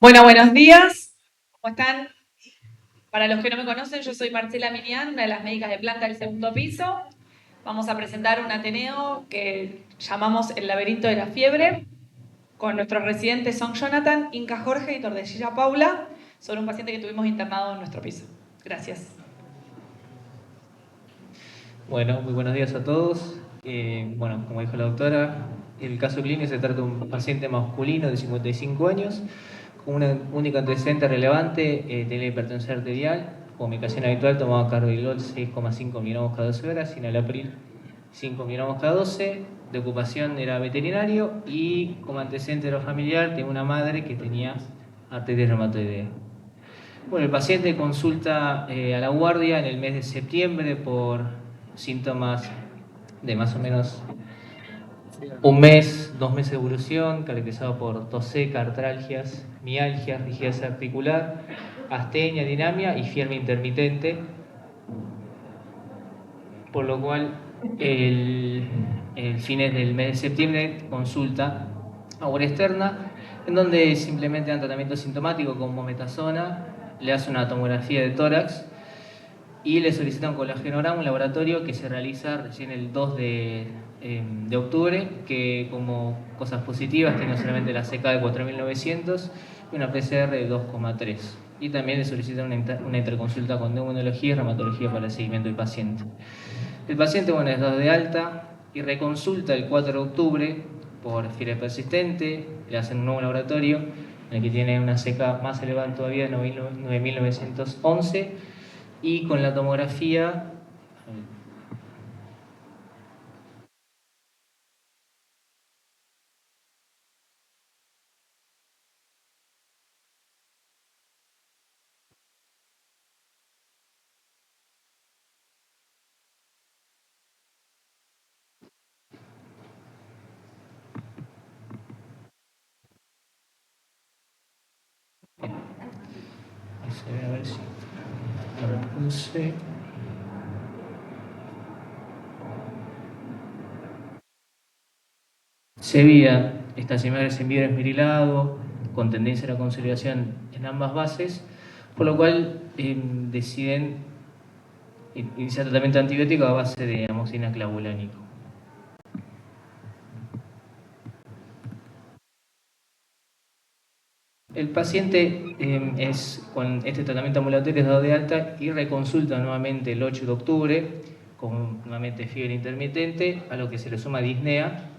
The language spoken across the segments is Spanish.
Bueno, buenos días. ¿Cómo están? Para los que no me conocen, yo soy Marcela Minian, una de las médicas de planta del segundo piso. Vamos a presentar un Ateneo que llamamos El laberinto de la fiebre, con nuestros residentes son Jonathan, Inca Jorge y Tordellilla Paula, sobre un paciente que tuvimos internado en nuestro piso. Gracias. Bueno, muy buenos días a todos. Bueno, como dijo la doctora, el caso clínico se trata de un paciente masculino de 55 años con un único antecedente relevante, tenía hipertensión arterial, como medicación habitual tomaba carvedilol 6,5 miligramos cada 12 horas, enalapril 5 miligramos cada 12, de ocupación era veterinario y como antecedente de lo familiar tenía una madre que tenía artritis reumatoidea. Bueno, el paciente consulta a la guardia en el mes de septiembre por síntomas de más o menos un mes, 2 meses de evolución, caracterizado por tos seca, artralgias, mialgias, rigidez articular, astenia, dinamia y fiebre intermitente, por lo cual el fines del mes de septiembre consulta a guardia externa, en donde simplemente dan tratamiento sintomático con mometasona, le hace una tomografía de tórax y le solicita un collagenograma, un laboratorio que se realiza recién el 2 de octubre, que como cosas positivas tiene solamente la CK de 4900 y una PCR de 2,3. Y también le solicita una interconsulta con neumonología y reumatología para el seguimiento del paciente. El paciente, bueno, es dado de alta y reconsulta el 4 de octubre por fiebre persistente, le hacen un nuevo laboratorio en el que tiene una CK más elevada todavía, 9911, y con la tomografía a ver si lo repuse. Se veía estacionarios en vidrio esmerilado, con tendencia a la consolidación en ambas bases, por lo cual deciden iniciar tratamiento antibiótico a base de amoxicilina clavulánico. El paciente con este tratamiento ambulatorio es dado de alta y reconsulta nuevamente el 8 de octubre con nuevamente fiebre intermitente, a lo que se le suma disnea.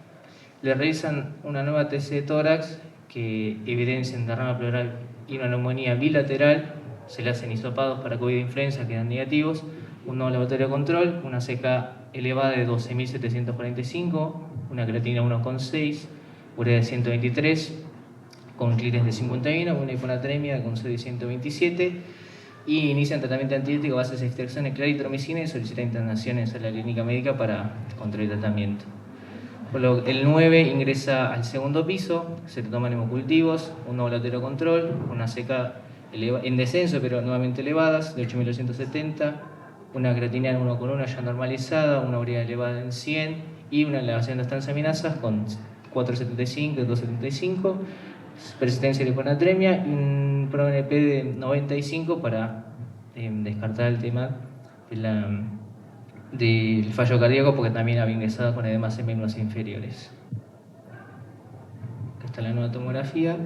Le realizan una nueva TC de tórax que evidencia en derrama pleural y una neumonía bilateral. Se le hacen hisopados para COVID e influenza, quedan negativos. Un nuevo laboratorio de control, una CK elevada de 12.745, una creatina 1,6, urea de 123, con clírex de 51, una hiponatremia con C de 127, y inician tratamiento antibiótico a base de extracción de claritromicina y solicitan internaciones a la clínica médica para control y tratamiento. El 9 ingresa al segundo piso, se toman hemocultivos, un laboratorio control, una CK en descenso pero nuevamente elevadas, de 8.270, una creatina en 1,1 ya normalizada, una urea elevada en 100 y una elevación de las transaminasas con 4,75 y 2,75, persistencia de hiponatremia y un ProNP de 95 para descartar el tema de del fallo cardíaco, porque también había ingresado con edemas en miembros inferiores. Acá está la nueva tomografía.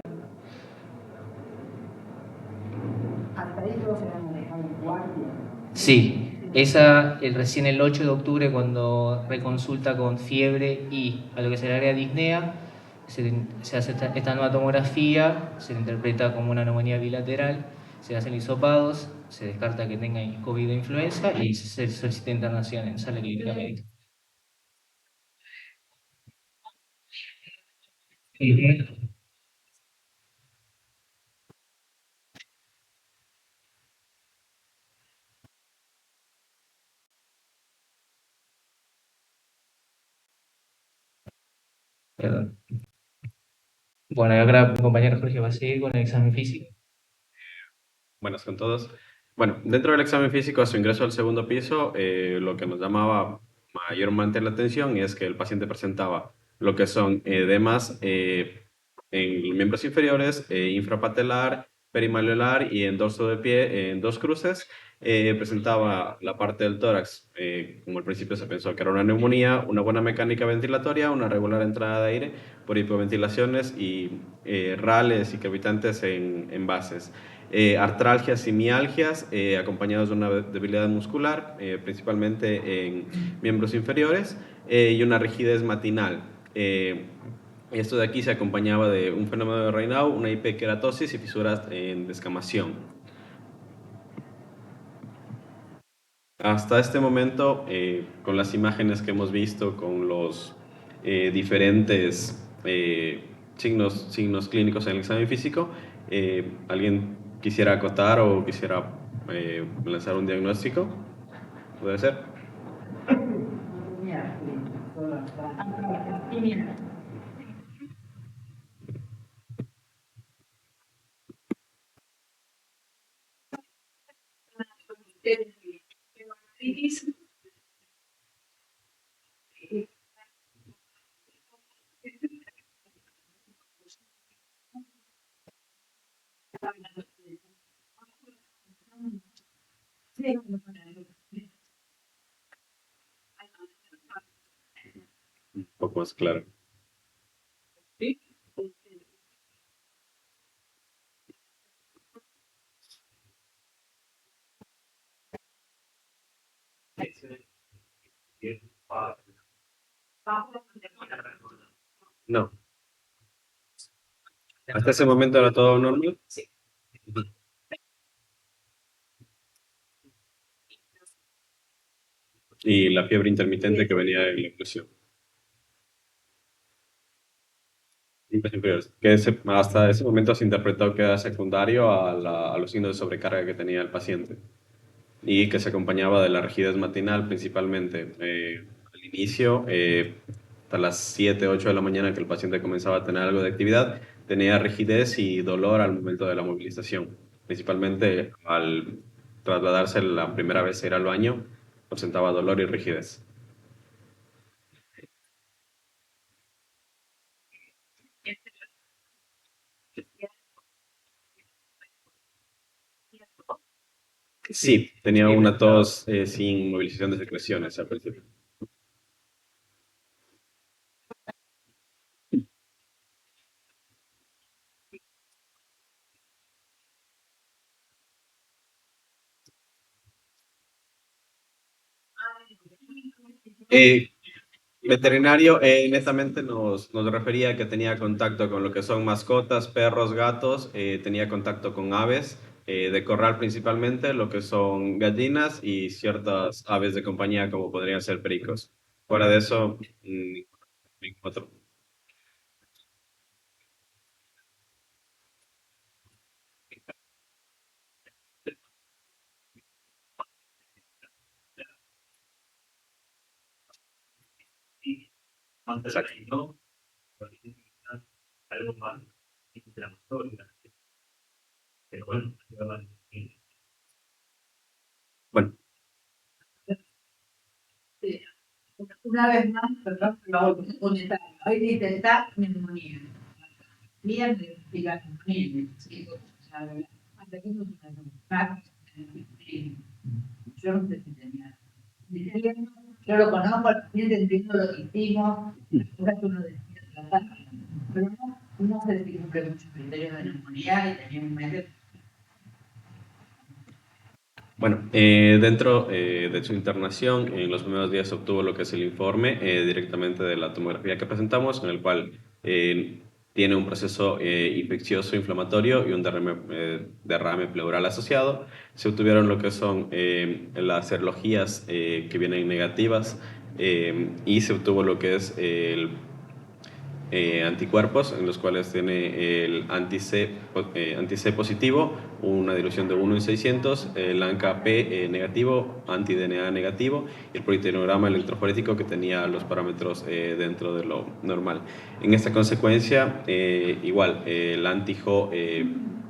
Hasta ahí todos se van a dejar en guardia. Sí, recién el 8 de octubre, cuando reconsulta con fiebre y a lo que se le agrega disnea, se hace esta nueva tomografía, se le interpreta como una neumonía bilateral, se hacen hisopados, se descarta que tenga COVID o influenza y se solicita internación en sala clínica médica. Perdón. Bueno, y ahora mi compañero Jorge va a seguir con el examen físico. Buenas con todos. Bueno, dentro del examen físico, a su ingreso al segundo piso, lo que nos llamaba mayormente la atención es que el paciente presentaba lo que son edemas en los miembros inferiores, infrapatelar, perimalleolar y en dorso de pie en 2 cruces. Presentaba la parte del tórax, como al principio se pensó que era una neumonía, una buena mecánica ventilatoria, una regular entrada de aire por hipoventilaciones y rales y crepitantes en bases. Artralgias y mialgias acompañados de una debilidad muscular, principalmente en miembros inferiores, y una rigidez matinal. Esto de aquí se acompañaba de un fenómeno de Raynaud, una hiperkeratosis y fisuras en descamación. Hasta este momento, con las imágenes que hemos visto, con los diferentes signos clínicos en el examen físico, ¿alguien quisiera acotar o quisiera lanzar un diagnóstico? ¿Puede ser? Un poco más claro. No. ¿Hasta ese momento era todo normal? Sí. Y la fiebre intermitente que venía en la inclusión. Que hasta ese momento se interpretó que era secundario a los signos de sobrecarga que tenía el paciente y que se acompañaba de la rigidez matinal principalmente. Al inicio, hasta las 7, 8 de la mañana que el paciente comenzaba a tener algo de actividad, tenía rigidez y dolor al momento de la movilización, principalmente al trasladarse la primera vez a ir al baño, presentaba dolor y rigidez. Sí, tenía una tos sin movilización de secreciones al principio. Eh, Veterinario, netamente nos refería a que tenía contacto con lo que son mascotas, perros, gatos, tenía contacto con aves de corral principalmente, lo que son gallinas y ciertas aves de compañía como podrían ser pericos. Fuera de eso, ningún otro. Exacto. Bueno, Sí. Una vez más, perdón, lo unitario. Hoy dice está neumonía. Bien, diga neumonía. Hasta que no se me yo no sé si tenía. Yo lo conozco, al paciente entiendo lo que hicimos, las cosas que uno decide tratar, pero no sé si cumple muchos criterios de neumonía y tenía un mes de. bueno, dentro de su internación, en los primeros días se obtuvo lo que es el informe directamente de la tomografía que presentamos, en el cual tiene un proceso infeccioso inflamatorio y un derrame pleural asociado. Se obtuvieron lo que son las serologías que vienen negativas y se obtuvo lo que es el anticuerpos, en los cuales tiene el anti-C positivo, una dilución de 1 en 600, el ANCA-P negativo, anti-DNA negativo, y el proteinograma electroforético que tenía los parámetros dentro de lo normal. En esta consecuencia, igual, el anti-Jo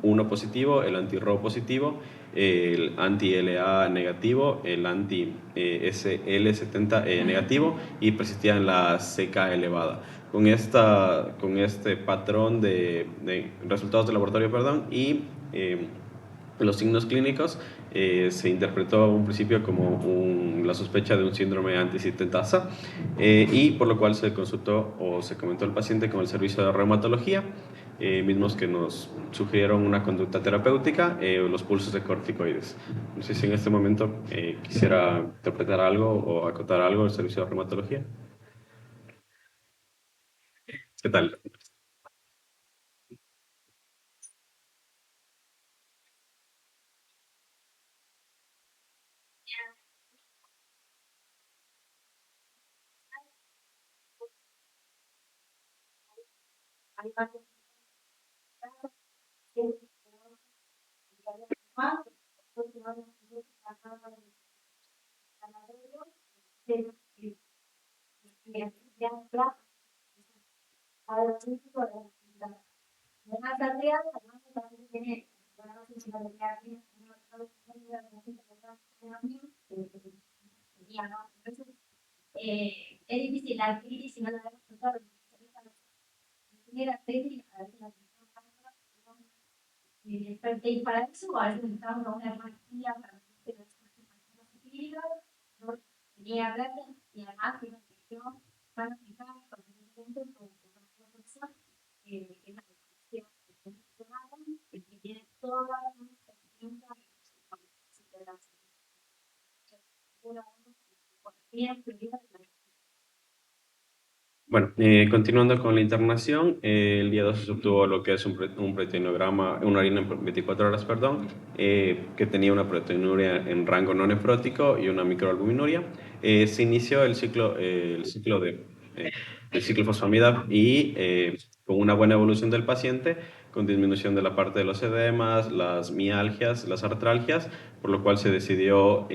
1 positivo, el anti-Ro positivo, el anti-LA negativo, el anti-SL70 negativo y persistía en la CK elevada. con este patrón de resultados de laboratorio, perdón, y los signos clínicos, se interpretó a un principio como la sospecha de un síndrome antisintetasa, y por lo cual se consultó o se comentó al paciente con el servicio de reumatología, mismos que nos sugirieron una conducta terapéutica, los pulsos de corticoides. No sé si en este momento quisiera interpretar algo o acotar algo del servicio de reumatología. ¿Qué tal? Bueno, continuando con la internación, el día 12 se obtuvo lo que es un proteinograma, una orina en 24 horas, perdón, que tenía una proteinuria en rango no nefrótico y una microalbuminuria. Se inició el ciclo de ciclofosfamida y con una buena evolución del paciente, con disminución de la parte de los edemas, las mialgias, las artralgias, por lo cual se decidió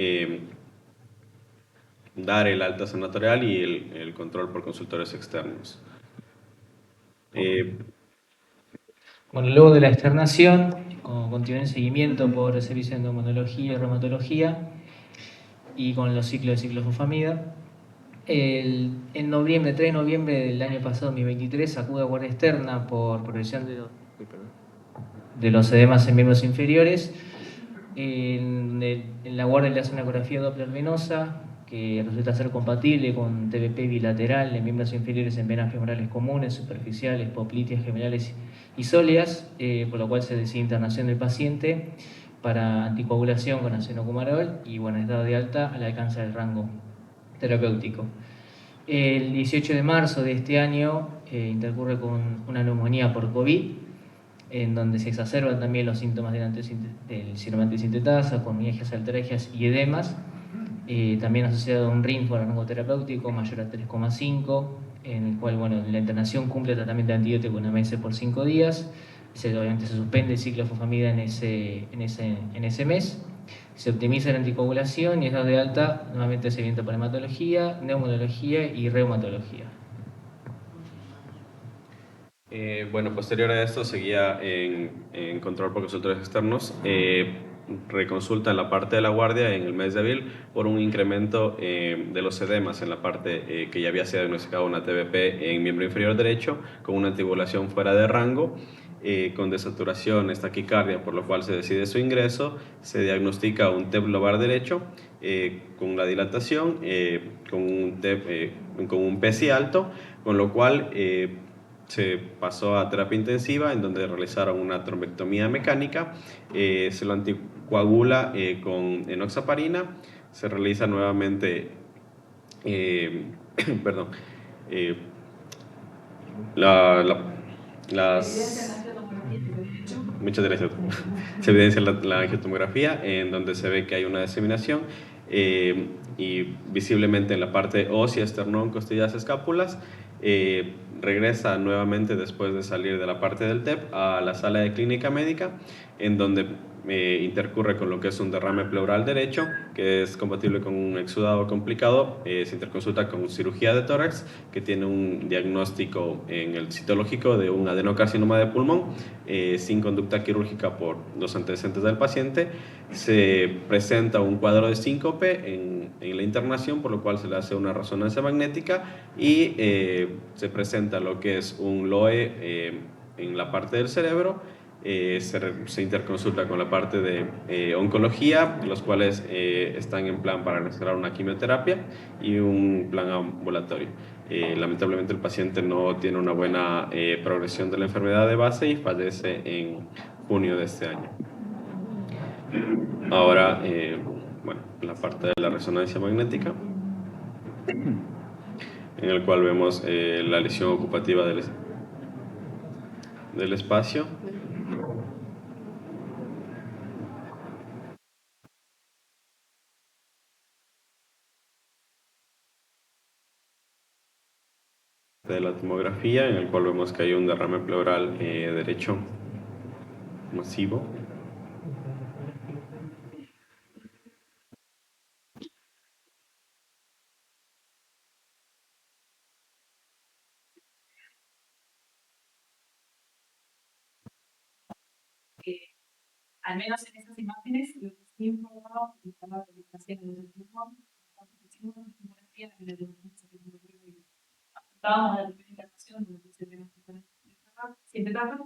dar el alta sanatorial y el control por consultores externos. Bueno, luego de la externación, continué en seguimiento por el servicio de endocrinología y reumatología y con los ciclos de ciclofosfamida. En noviembre, 3 de noviembre del año pasado, 2023, acude a guardia externa por progresión de los edemas en miembros inferiores. En la guardia le hace una ecografía Doppler venosa que resulta ser compatible con TBP bilateral en miembros inferiores en venas femorales comunes, superficiales, popliteas, gemelales y sóleas, por lo cual se decide internación del paciente para anticoagulación con acenocumarol y bueno, es dado de alta al alcance del rango terapéutico. El 18 de marzo de este año intercurre con una neumonía por COVID, en donde se exacerban también los síntomas del síndrome antisintetasa, con mialgias, artralgias y edemas, también asociado a un RIN por rango terapéutico mayor a 3,5, en el cual bueno, la internación cumple el tratamiento de antibiótico una vez por 5 días, obviamente se suspende el ciclo de fosfamida en ese mes, se optimiza la anticoagulación y es dado de alta nuevamente seguimiento para hematología, neumonología y reumatología. Bueno, posterior a esto seguía en control por consultores externos, reconsulta en la parte de la guardia en el mes de abril por un incremento de los edemas en la parte que ya había sido diagnosticada una TBP en miembro inferior derecho con una anticoagulación fuera de rango, con desaturación, taquicardia, por lo cual se decide su ingreso, se diagnostica un TEP lobar derecho con la dilatación, con un PESI alto, con lo cual se pasó a terapia intensiva en donde realizaron una trombectomía mecánica, se lo anticoagula con enoxaparina, se realiza nuevamente perdón, las... Muchas gracias. Se evidencia la angiotomografía en donde se ve que hay una diseminación y visiblemente en la parte ósea, esternón, costillas, escápulas. Regresa nuevamente después de salir de la parte del TEP a la sala de clínica médica en donde intercurre con lo que es un derrame pleural derecho, que es compatible con un exudado complicado. Se interconsulta con cirugía de tórax, que tiene un diagnóstico en el citológico de un adenocarcinoma de pulmón, sin conducta quirúrgica por los antecedentes del paciente. Se presenta un cuadro de síncope en la internación, por lo cual se le hace una resonancia magnética y se presenta lo que es un LOE en la parte del cerebro. Se interconsulta con la parte de oncología, los cuales están en plan para realizar una quimioterapia y un plan ambulatorio. Lamentablemente el paciente no tiene una buena progresión de la enfermedad de base y fallece en junio de este año. Ahora, bueno, la parte de la resonancia magnética, en el cual vemos la lesión ocupativa del espacio. De la tomografía, en el cual vemos que hay un derrame pleural derecho masivo. Al menos en esas imágenes, lo que sí informaba la presentación de los pulmones, hicimos una tomografía en el apuntábamos a la primera internación, donde se ve siete etapas,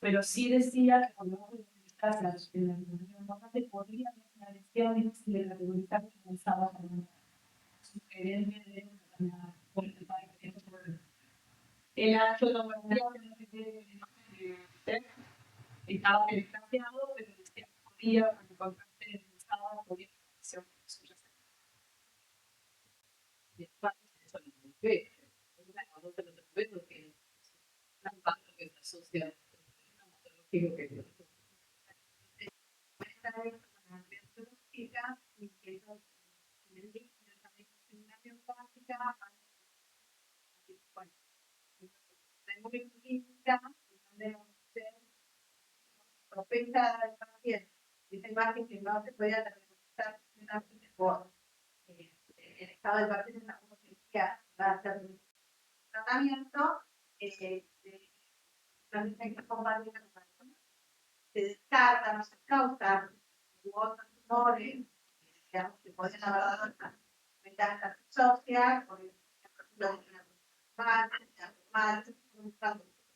pero sí decía que cuando vos estás en la información importante, podría haber una lesión difícil de categorizar que comenzaba a sugerencia de una etapa de crecimiento. El tomografía estaba desgraciado, pero decía que podía, cuando contraste estaba, podía haber una lesión subyacente. Eso no se ve, no se lo ve porque es un impacto que se asocia a que biológica y que eso en el líquido también es una biopática, bueno, tengo química, donde ser propensa al paciente. Esa imagen que no se puede representar por el estado del paciente, en la como cirugía va a hacer un tratamiento, también hay que compartir con la persona. Se descarta, no se causa u otros tumores, digamos que pueden haber metástasis social, por ejemplo, mal,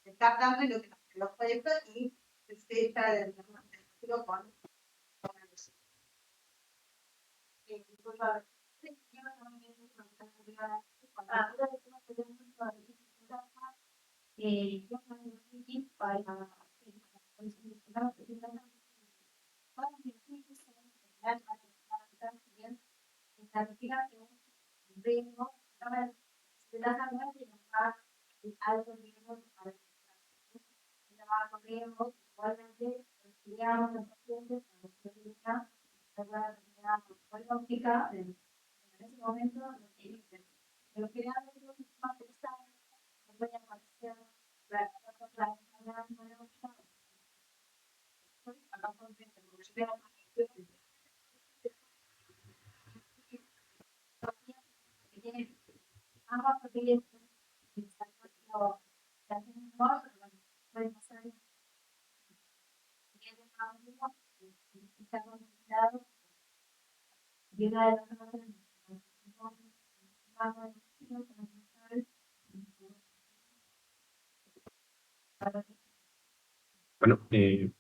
descartando lo que los proyectos y se echa del diagnóstico con en ese momento lo que dicen. Pero generalmente lo que más pensar no voy a aparecer la acá con el porque yo tengo que tiene ambas propiedades pero la tienen dos, pero puede pasar que está considerado y una de las cosas Bueno, mi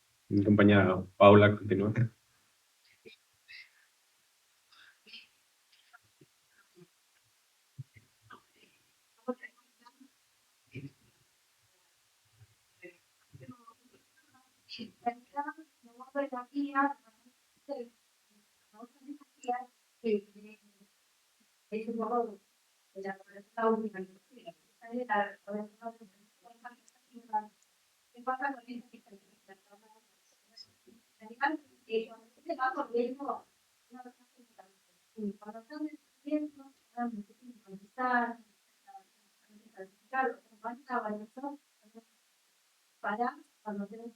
compañera Paula continúa. Es un poco de la única ¿qué pasa con esta que cuando se va corriendo, cuando están en el tiempo, contestar, para cuando tenemos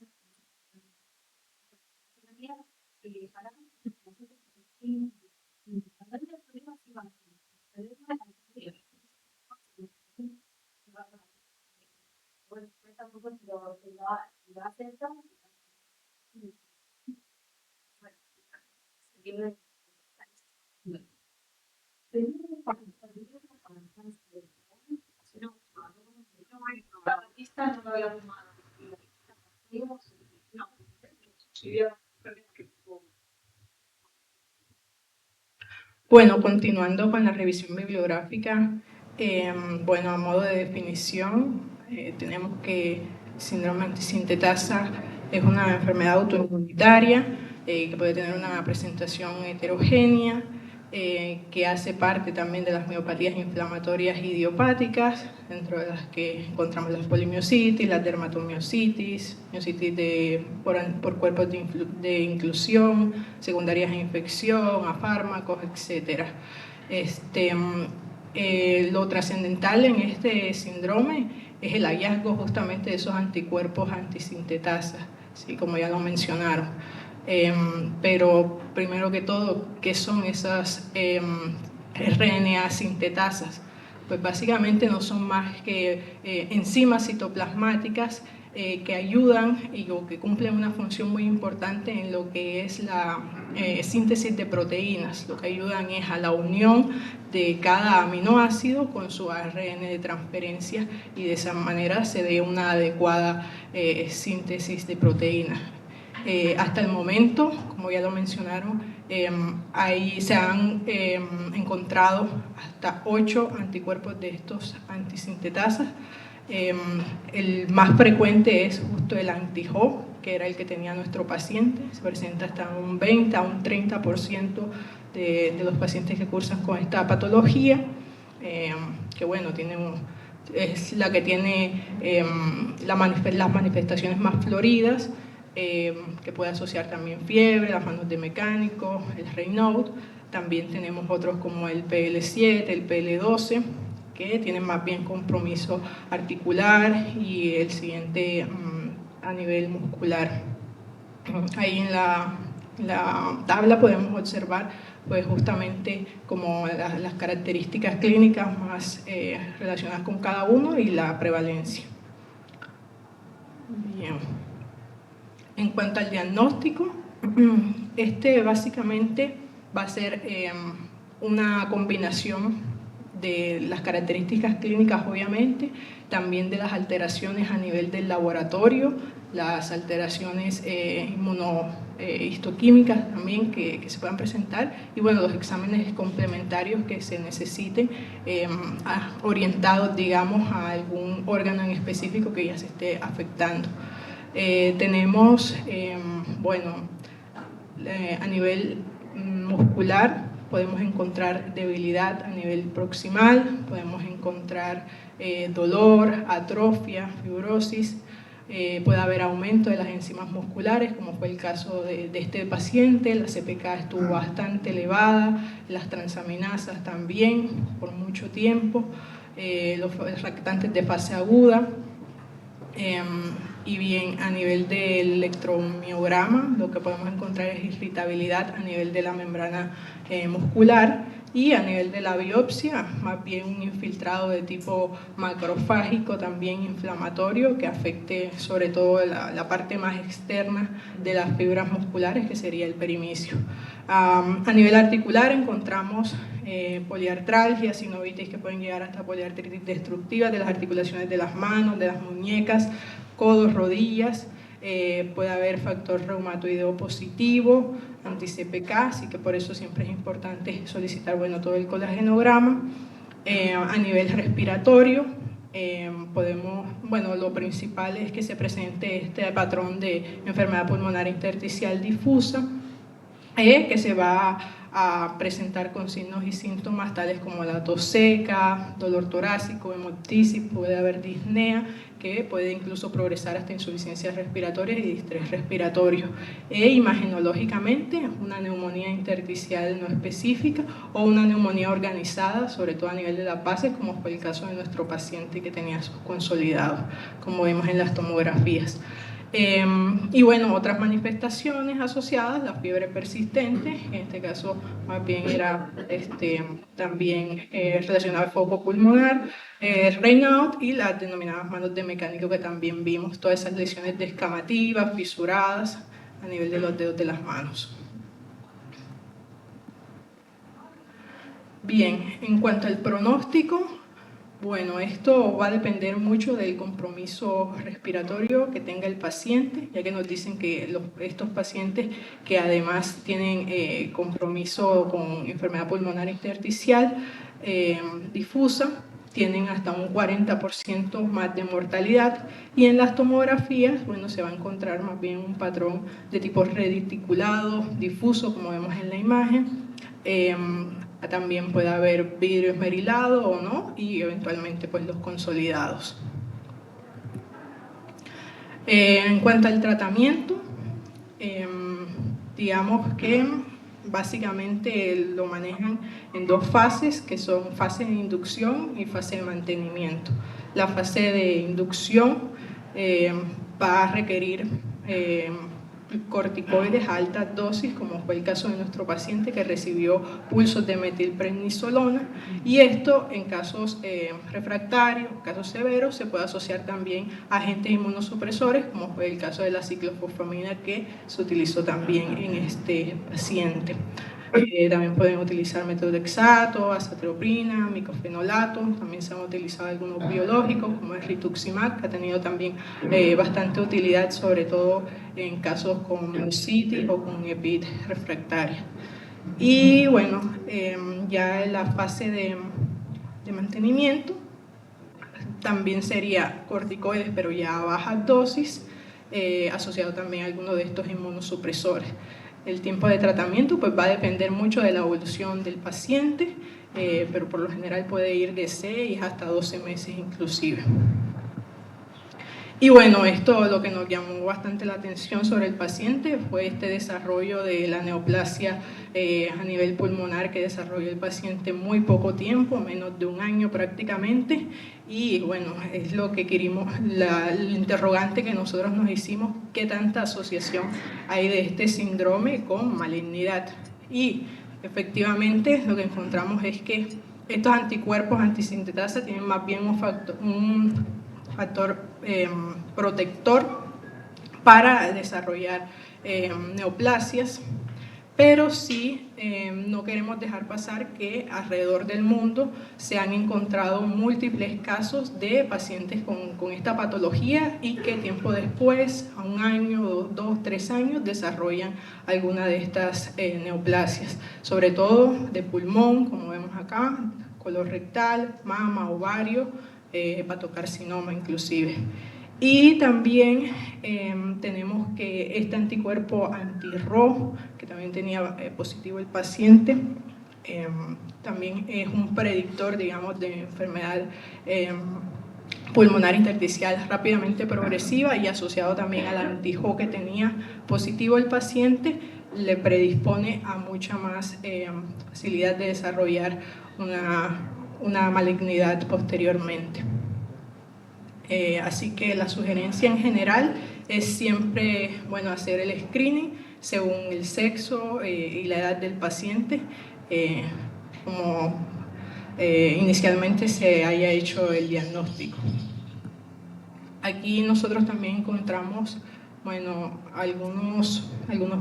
Bueno, continuando con la revisión bibliográfica, bueno, a modo de definición, tenemos que síndrome antisintetasa es una enfermedad autoinmunitaria que puede tener una presentación heterogénea, que hace parte también de las miopatías inflamatorias idiopáticas, dentro de las que encontramos las polimiositis, la dermatomiositis, miositis por cuerpos de inclusión, secundarias a infección, a fármacos, etc. Lo trascendental en este síndrome es el hallazgo justamente de esos anticuerpos antisintetasa, ¿sí? Como ya lo mencionaron. Pero primero que todo, ¿qué son esas RNA sintetasas? Pues básicamente no son más que enzimas citoplasmáticas que ayudan o que cumplen una función muy importante en lo que es la síntesis de proteínas. Lo que ayudan es a la unión de cada aminoácido con su ARN de transferencia y de esa manera se dé una adecuada síntesis de proteínas. Hasta el momento, como ya lo mencionaron, ahí se han encontrado hasta 8 anticuerpos de estos antisintetasas. El más frecuente es justo el anti-HO, que era el que tenía nuestro paciente. Se presenta hasta un 20 a un 30% de los pacientes que cursan con esta patología, que bueno, es la que tiene las manifestaciones más floridas, que puede asociar también fiebre, las manos de mecánico, el Raynaud. También tenemos otros como el PL7, el PL12, que tienen más bien compromiso articular y el siguiente a nivel muscular. Ahí en la tabla podemos observar pues justamente como las características clínicas más relacionadas con cada uno y la prevalencia. Bien. En cuanto al diagnóstico, básicamente va a ser una combinación de las características clínicas, obviamente, también de las alteraciones a nivel del laboratorio, las alteraciones inmunohistoquímicas también que se puedan presentar y bueno, los exámenes complementarios que se necesiten orientados, digamos, a algún órgano en específico que ya se esté afectando. Tenemos, a nivel muscular podemos encontrar debilidad a nivel proximal, podemos encontrar dolor, atrofia, fibrosis, puede haber aumento de las enzimas musculares, como fue el caso de este paciente. La CPK estuvo bastante elevada, las transaminasas también por mucho tiempo, los reactantes de fase aguda. Y bien, a nivel del electromiograma lo que podemos encontrar es irritabilidad a nivel de la membrana muscular y a nivel de la biopsia, más bien un infiltrado de tipo macrofágico, también inflamatorio, que afecte sobre todo la parte más externa de las fibras musculares, que sería el perimicio. A nivel articular encontramos poliartralgia, sinovitis que pueden llegar hasta poliartritis destructiva de las articulaciones de las manos, de las muñecas, codos, rodillas. Puede haber factor reumatoideo positivo, anti-CPK, así que por eso siempre es importante solicitar todo el colagenograma. A nivel respiratorio, lo principal es que se presente este patrón de enfermedad pulmonar intersticial difusa, que se va a presentar con signos y síntomas tales como la tos seca, dolor torácico, hemoptisis, puede haber disnea, que puede incluso progresar hasta insuficiencias respiratorias y distrés respiratorio. Imagenológicamente, una neumonía intersticial no específica o una neumonía organizada, sobre todo a nivel de las bases, como fue el caso de nuestro paciente que tenía sus consolidados, como vemos en las tomografías. Y bueno, otras manifestaciones asociadas, la fiebre persistente, en este caso más bien era también relacionada al foco pulmonar, Raynaud y las denominadas manos de mecánico, que también vimos todas esas lesiones descamativas, fisuradas a nivel de los dedos de las manos. Bien, en cuanto al pronóstico, bueno, esto va a depender mucho del compromiso respiratorio que tenga el paciente, ya que nos dicen que estos pacientes que además tienen compromiso con enfermedad pulmonar intersticial difusa, tienen hasta un 40% más de mortalidad, y en las tomografías, bueno, se va a encontrar más bien un patrón de tipo rediculado, difuso, como vemos en la imagen. También puede haber vidrio esmerilado o no, y eventualmente pues los consolidados. En cuanto al tratamiento, digamos que básicamente lo manejan en dos fases, que son fase de inducción y fase de mantenimiento. La fase de inducción va a requerir corticoides a altas dosis, como fue el caso de nuestro paciente que recibió pulsos de metilprednisolona, y esto en casos refractarios, casos severos, se puede asociar también a agentes inmunosupresores, como fue el caso de la ciclofosfamina que se utilizó también en este paciente. También pueden utilizar methotrexato, azathioprina, micofenolato, también se han utilizado algunos biológicos como el rituximab, que ha tenido también bastante utilidad, sobre todo en casos con myositis o con EPID refractaria. Y bueno, ya en la fase de mantenimiento también sería corticoides, pero ya a bajas dosis, asociado también a alguno de estos inmunosupresores. El tiempo de tratamiento pues va a depender mucho de la evolución del paciente, pero por lo general puede ir de 6 hasta 12 meses inclusive. Y bueno, esto lo que nos llamó bastante la atención sobre el paciente fue este desarrollo de la neoplasia a nivel pulmonar que desarrolló el paciente en muy poco tiempo, menos de un año prácticamente. Y bueno, es lo que queríamos, el interrogante que nosotros nos hicimos, qué tanta asociación hay de este síndrome con malignidad. Y efectivamente lo que encontramos es que estos anticuerpos antisintetasa tienen más bien un factor protector para desarrollar neoplasias, pero sí no queremos dejar pasar que alrededor del mundo se han encontrado múltiples casos de pacientes con esta patología y que tiempo después, a un año, 2, 3 años, desarrollan alguna de estas neoplasias, sobre todo de pulmón, como vemos acá, colorectal, mama, ovario, hepatocarcinoma inclusive. Y también tenemos que este anticuerpo anti-Rho, que también tenía positivo el paciente, también es un predictor, digamos, de enfermedad pulmonar intersticial rápidamente progresiva, y asociado también al anti-Ho que tenía positivo el paciente, le predispone a mucha más facilidad de desarrollar una malignidad posteriormente. Así que la sugerencia en general es siempre, bueno, hacer el screening según el sexo y la edad del paciente, como inicialmente se haya hecho el diagnóstico. Aquí nosotros también encontramos, bueno, algunos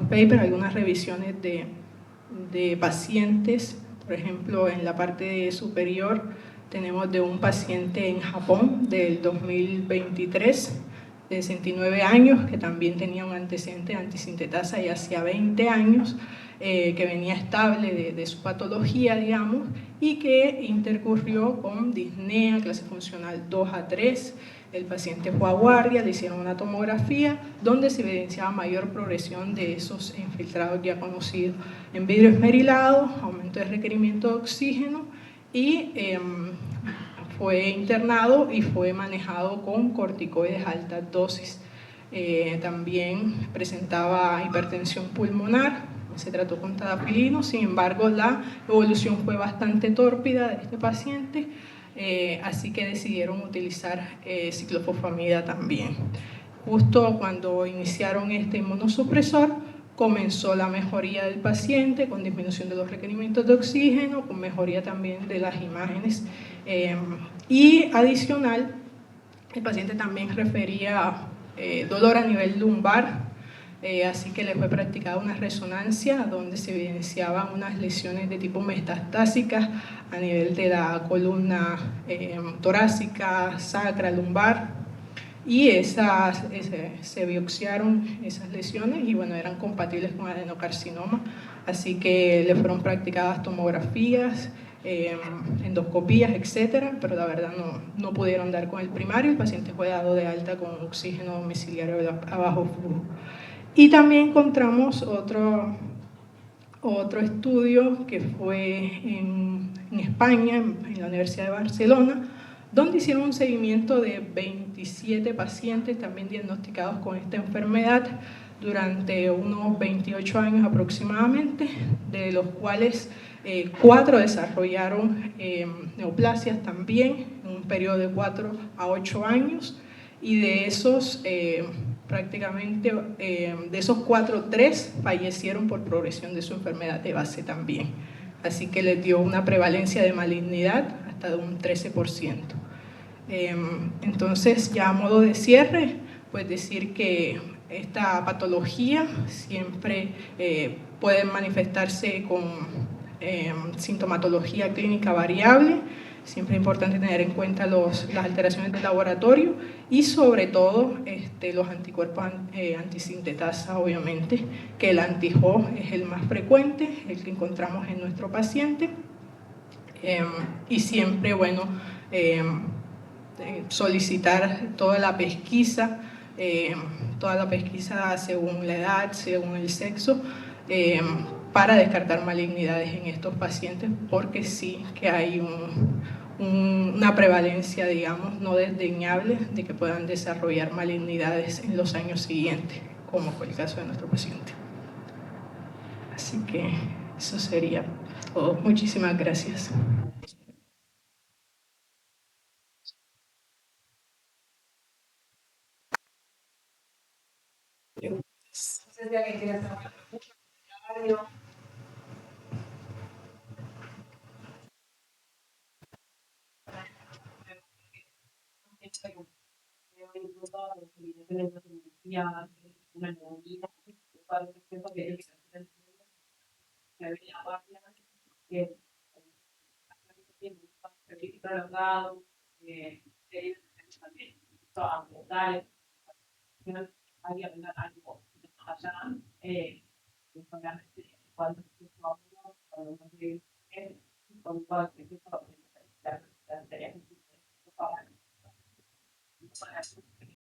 papers, algunas revisiones de pacientes. Por ejemplo, en la parte superior tenemos de un paciente en Japón del 2023, de 69 años, que también tenía un antecedente de antisintetasa y hacía 20 años, que venía estable de su patología, digamos, y que intercurrió con disnea, clase funcional 2 a 3. El paciente fue a guardia, le hicieron una tomografía donde se evidenciaba mayor progresión de esos infiltrados ya conocidos en vidrio esmerilado, aumento de requerimiento de oxígeno, y fue internado y fue manejado con corticoides a altas dosis. También presentaba hipertensión pulmonar, se trató con tadalafilino, sin embargo la evolución fue bastante tórpida de este paciente, así que decidieron utilizar ciclofosfamida también. Justo cuando iniciaron este inmunosupresor, comenzó la mejoría del paciente con disminución de los requerimientos de oxígeno, con mejoría también de las imágenes y adicional, el paciente también refería dolor a nivel lumbar, así que le fue practicada una resonancia donde se evidenciaban unas lesiones de tipo metastásicas a nivel de la columna torácica, sacra, lumbar, y se biopsiaron esas lesiones y bueno, eran compatibles con adenocarcinoma, así que le fueron practicadas tomografías, endoscopías, etcétera, pero la verdad no pudieron dar con el primario. El paciente fue dado de alta con oxígeno domiciliario a bajo flujo. Y también encontramos otro estudio que fue en España, en la Universidad de Barcelona, donde hicieron un seguimiento de 27 pacientes también diagnosticados con esta enfermedad durante unos 28 años aproximadamente, de los cuales 4 desarrollaron neoplasias también en un periodo de 4 a 8 años, y de esos prácticamente de esos 4, 3 fallecieron por progresión de su enfermedad de base también. Así que les dio una prevalencia de malignidad hasta de un 13%. Entonces, ya a modo de cierre, pues decir que esta patología siempre puede manifestarse con sintomatología clínica variable. Siempre es importante tener en cuenta las alteraciones del laboratorio y sobre todo los anticuerpos antisintetasa, obviamente, que el anti-HO es el más frecuente, el que encontramos en nuestro paciente. Y siempre, bueno, solicitar toda la pesquisa según la edad, según el sexo, para descartar malignidades en estos pacientes, porque sí que hay una prevalencia, digamos, no desdeñable de que puedan desarrollar malignidades en los años siguientes, como fue el caso de nuestro paciente. Así que eso sería todo. Muchísimas gracias. No sé si alguien quiere hacer una pregunta. Una neumonía, que prolongado, también ambientales, había algo allá, cuando con todo el